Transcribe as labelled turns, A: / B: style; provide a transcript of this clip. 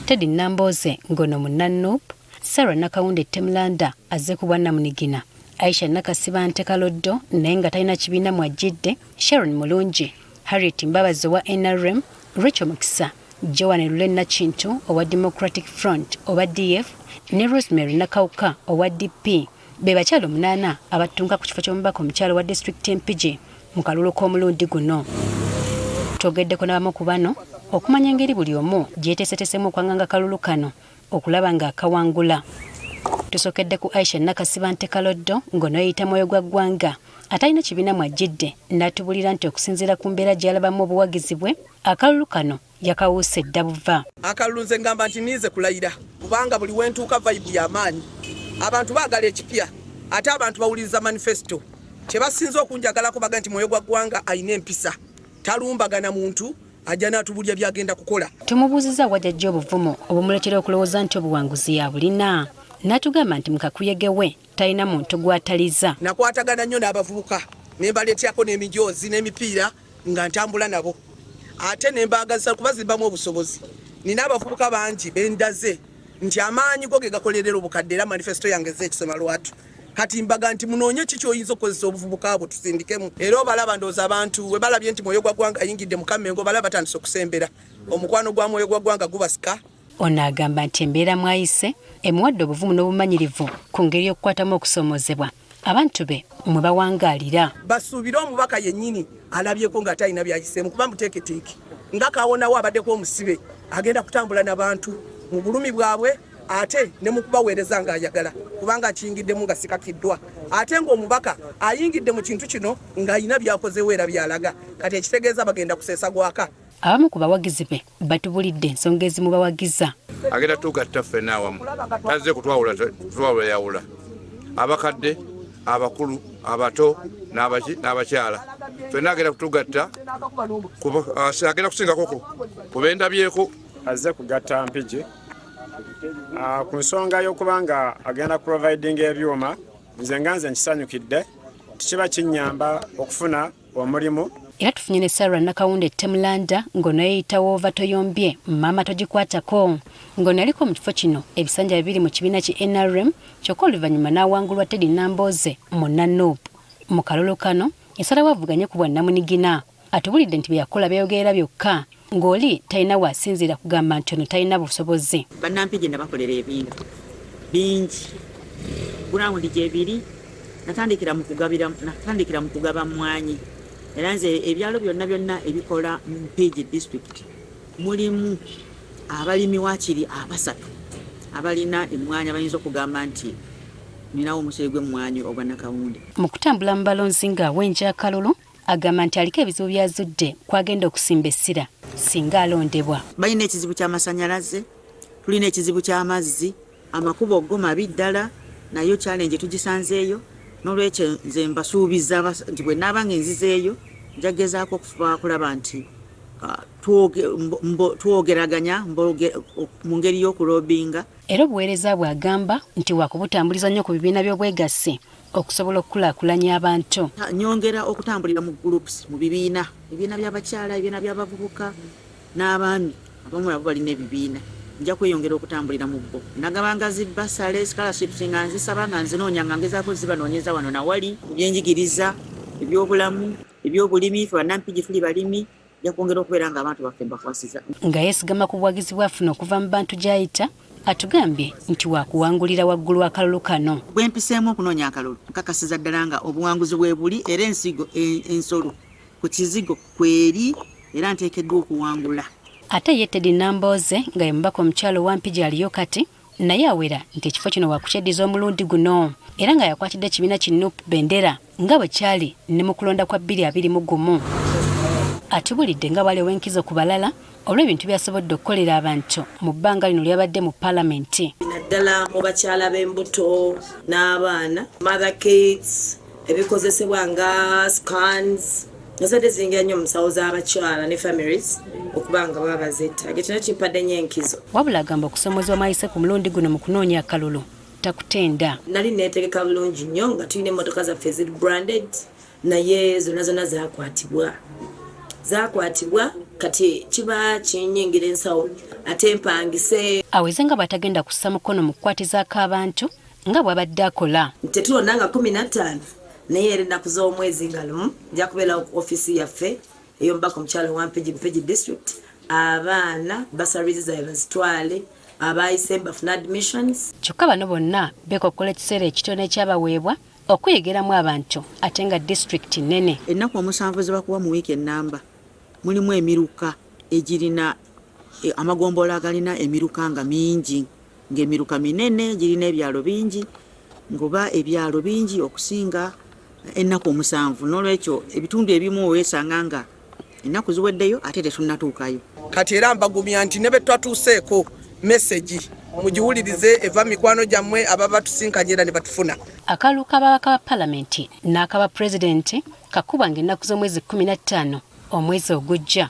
A: Teddy Namboze ngono mu Nanuupu, Sarah Nakawunde Temulanda azze ku Bwannamunigina, Aisha Nakasibante Kaloddo naye nga talina kibiina mwajjidde, Sharon Mulungi, Harriet Mbabazi wa NRM, Rachel Mukisa, Joanne Lulena Kintu owa Democratic Front owa DF ne Rosemary Nakawuka owa DP be bakyalo 8 abatunga ku kifo ky'omubaka omukyalo wa District MPG mu kalulu k'omulundi guno. Twogeddeko n'abamu ku bano okumanya engeri buli omu gyeteeseteesemu okwanganga kalulu kano okulaba nga akawangula. Tusokedde ku Aisha Nakasibante Kaloddo ngono yeyita Mwoyo gwa ggwanga atalina kibiina mwajjidde n'atubulira nti okusinziira ku mbeera gy'alabamu obuwagizi bwe akalulu kano yakawuuse dda buva.
B: Akalulu nze ngamba nti niize kulayira kubanga buli wentuuka vibe y'amaanyi abantu baagala ekipya ate abantu bawuliriza manifesto kye basinze okunjagalako baga nti Mwoyo gwa ggwanga ayina empisa talumbagana muntu ajja n'atubulya byagenda kukola.
A: Tumubuuziza wajjajja obuvumo obumuletera okulowooza nti obuwanguzi yabulina. N'atugamba nti mukakuyege we talina muntu gw'ataliza.
B: Nakwatagana nnyo n'abavubuka ne mbaleeterako n'emijoozi n'emipiira nga ntambula nabo ate ne mbaagazisa kubazimbamu obusobozi. Nina abavubuka bangi bendaze nti amaanyi go ge gakolerera obukadde era manifesto yange z'ekisema lwatu. Kati mbaga nti munoonye kiki oyinza okukozesa obuvubuka abo tusindikemu. Era obalaba ndowooza abantu we balabye nti Mwoyo gwa ggwanga ayingidde mu Kamengo balaba batandise okusembera. Omukwano gwa Mwoyo gwa ggwanga gubasika.
A: Ono agamba nti embeera mwayise emuwadde obuvumu n'obumanyirivu ku ngeri y'okukwatamu okusoomozebwa abantu be mwe bawangaalira.
B: Basuubire omubaka yennyini alabyeko nga talina byayiseemu kuba muteeketeeke nga kawonawo abaddeko omusibe agenda kutambula n'abantu mu bulumi bwabwe ate ne mu kubaweereza ng'ayagala kubanga akiyingiddemu nga sikakiddwa ate ng'omubaka ayingidde mu kintu kino ng'ayina byakozewo era byalaga kati ekitegeeza bagenda kuseesa gwaka.
A: Abamu ku bawagizi be batubulidde ensonga ezimu bawagiza.
C: Agenda tugatta ffenna awamu tazze kutwawula yawula abakadde abakulu abato n'abakyala ffenna agenda kutugatta agenda kusingako kubendabyeko
D: azze kugatta Mpigi ku nsonga y'okubanga agenda kuprovidinga ebyuma nze nkisanyukidde tikiba kinnyamba okufuna omulimu.
A: Era tufunye ne Sarah Nakawunde Temulanda ngono yeyitawo ova toyombye mama togikwatako ngono yaliko mu kifo kino ebisanja bibiri mu kibiina ki NRM kyokka oluvannyuma n'awangulwa Teddy Namboze mu Nanuupu. Mu kalulu kano ensalawo avuganye ku Bwannamunigina atubulidde nti byeyakola byogerera byokka ng'oli talina waasinziira kugamba nti ono talina busobozi.
E: Bannampigi ne bakolera ebintu bingi gurawundi gyebiri natandikira mu kugaba mwanyi. Era nze ebyalo byonna ebikola mu Mpigi district mulimu abalimi waakiri abasatu abalina emmwanyi abayinza okugamba nti ninawo omusiri gw'emmwanyi ogwa Nakawunde.
A: Mu kutambula mu balonzi ng'awenja akalulu agamba nti aliko ebizibu byazudde kwagenda okusimba essira singa alondebwa.
E: Balina ekizibu ky'amasannyalaze, tulina ekizibu ky'amazzi, amakubo go mabi ddala nayo challenge tugisanzeeyo. N'olwekyo nze mbasuubiza nti bwe naabanga enzizeeyo njagezaako okufuba kulaba nti twogeraganya mu ngeri y'okulobinga.
A: Era obuweereza bw'agamba nti waakubutambuliza nnyo ku bibiina by'obwegassi okusobola okukulaakulanya abantu.
E: Nyongera okutambulira mu groups mu ebibiina by'abakyala, ebibiina by'abavubuka n'abaami abamu nabo balina ebibiina. Nja kweyongera okutambulira mu bbo. Nagabanga zibbasale scholarships nga nzisaba nga nzinoonya nga ngezaako zibanoonyeza wano nawali ebyenjigiriza, ebyobulamu, ebyobulimi, ffe Bannampigi tuli balimi yakwongera okubeera nga abantu baffe bakwasiza.
A: Nga yeesigama ku buwagizi bwafuna okuva mu bantu gy'ayita atugambye nti waakuwangulira waggulu akalulu kano.
E: Bwe mpiseemu okunoonya akalulu nkakasiza ddala nga obuwanguzi bwe buli era ensolo ku kizigo kweri era nteekeddwa okuwangula.
A: Ate ye Teddy Namboze nga ye mubaka omukyalo wa Mpigi aliyo kati naye awera nti ekifo kino waakukyeddiza omulundi guno era nga yakwatidde ekibiina ki Nuupu Bendera nga bwe kyali ne mu kulonda kwa 2021. Atubulidde nga waliwo enkizo ku balala olw'ebintu byasobodde okukolera abantu mu bbanga lino lyabadde mu Paalamenti.
F: Naddala mu bakyala b'embuto n'abaana mother kits ebikozesebwa nga scans nasade zingira nnyo musawo z'abakyala ne families okubanga baba bazeetaaga. Kino kimpadde nnyo enkizo.
A: Wabula agamba okusomozebwa mayise ku mulundi guno mu kunoonya akalulu takutenda.
F: Nali neetegeka bulungi nnyo nga tulina emmotoka zaffe ziri branded naye zonna zakwatibwa kati kiba kinyingira ensawo ate empangise
A: aweze nga batagenda kussa mukono mu kukwatizaako abantu nga bw'abadde akola.
F: tetulonanga 15 naye era ennaku z'omwezi nga lumu nja kubeera ku ofisi yaffe ey'omubaka omukyala wa Mpigi district abaana basarizi zaabwe bazitwale abayise bafuna admissions.
A: Kyokka bano bonna beekokola ekiseera ekitono ekyabaweebwa okuyigiramu abantu ate nga disitulikiti nnene.
E: Ennaku 7 zebakuwa mu wiiki ennamba mulimu emiruka egirina amagombolola agalina emiruka nga mingi ng'emiruka minene girina ebyalo bingi ngoba ebyalo bingi okusinga ennaku 7. N'olwekyo ebitundu ebimu weesanga nga ennaku ziweddeyo ate tetunnatuukayo.
B: Kati era mbagumya nti ne be twatuuseeko meseji mugiwulirize eva mikwano gyammwe ababa tusinkanye era ne batufuna.
A: Akalulu k'ababaka ba palamenti n'akaba pulezidenti kakuba ng'ennaku z'omwezi 15 omwezi ogujja.